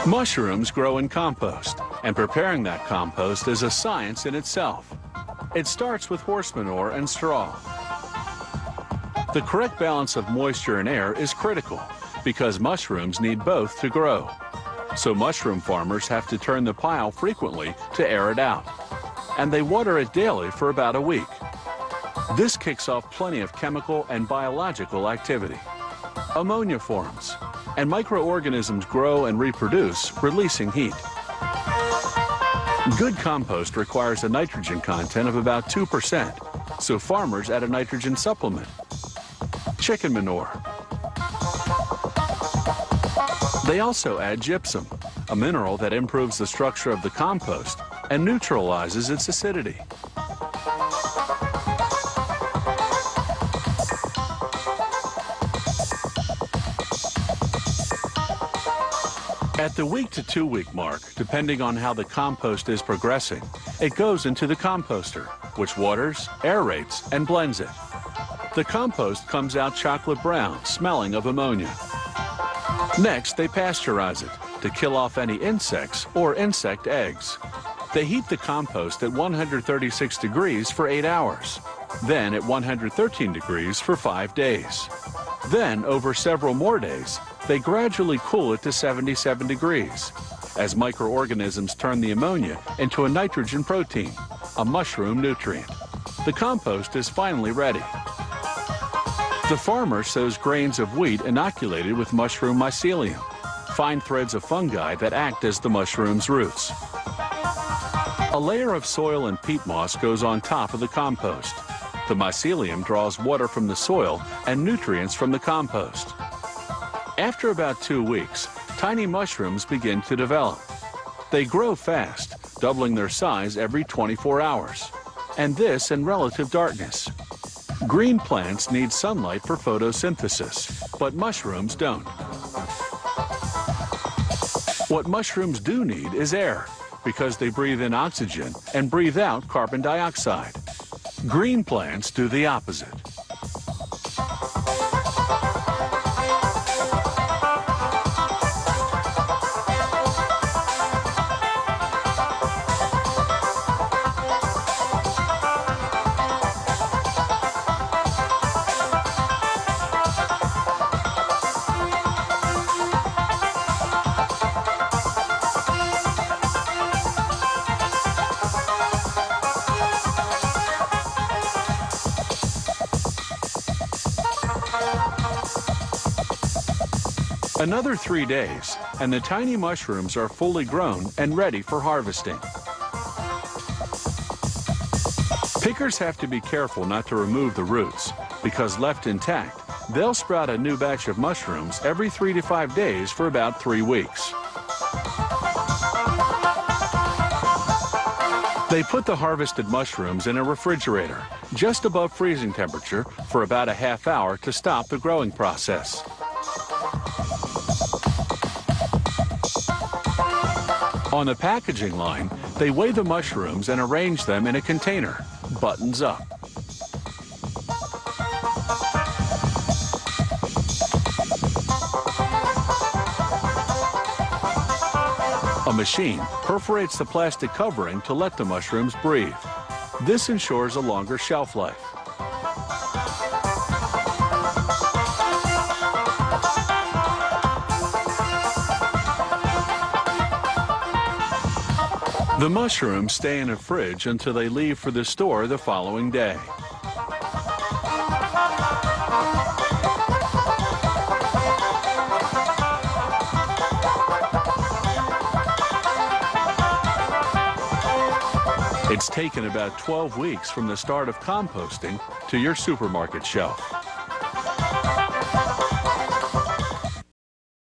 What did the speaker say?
Mushrooms grow in compost, and preparing that compost is a science in itself. It starts with horse manure and straw. The correct balance of moisture and air is critical because mushrooms need both to grow. So mushroom farmers have to turn the pile frequently to air it out. And they water it daily for about a week. This kicks off plenty of chemical and biological activity. Ammonia forms, and microorganisms grow and reproduce, releasing heat. Good compost requires a nitrogen content of about 2%, so farmers add a nitrogen supplement. Chicken manure. They also add gypsum, a mineral that improves the structure of the compost and neutralizes its acidity. At the week to 2 week mark, depending on how the compost is progressing, it goes into the composter, which waters, aerates, and blends it. The compost comes out chocolate brown, smelling of ammonia. Next, they pasteurize it to kill off any insects or insect eggs. They heat the compost at 136 degrees for 8 hours, then at 113 degrees for 5 days. Then, over several more days, they gradually cool it to 77 degrees, as microorganisms turn the ammonia into a nitrogen protein, a mushroom nutrient. The compost is finally ready. The farmer sows grains of wheat inoculated with mushroom mycelium, fine threads of fungi that act as the mushroom's roots. A layer of soil and peat moss goes on top of the compost. The mycelium draws water from the soil and nutrients from the compost. After about 2 weeks, tiny mushrooms begin to develop. They grow fast, doubling their size every 24 hours, and this in relative darkness. Green plants need sunlight for photosynthesis, but mushrooms don't. What mushrooms do need is air, because they breathe in oxygen and breathe out carbon dioxide. Green plants do the opposite. Another 3 days, and the tiny mushrooms are fully grown and ready for harvesting. Pickers have to be careful not to remove the roots, because left intact, they'll sprout a new batch of mushrooms every 3 to 5 days for about 3 weeks. They put the harvested mushrooms in a refrigerator, just above freezing temperature, for about a half hour to stop the growing process. On the packaging line, they weigh the mushrooms and arrange them in a container, buttons up. A machine perforates the plastic covering to let the mushrooms breathe. This ensures a longer shelf life. The mushrooms stay in a fridge until they leave for the store the following day. It's taken about 12 weeks from the start of composting to your supermarket shelf.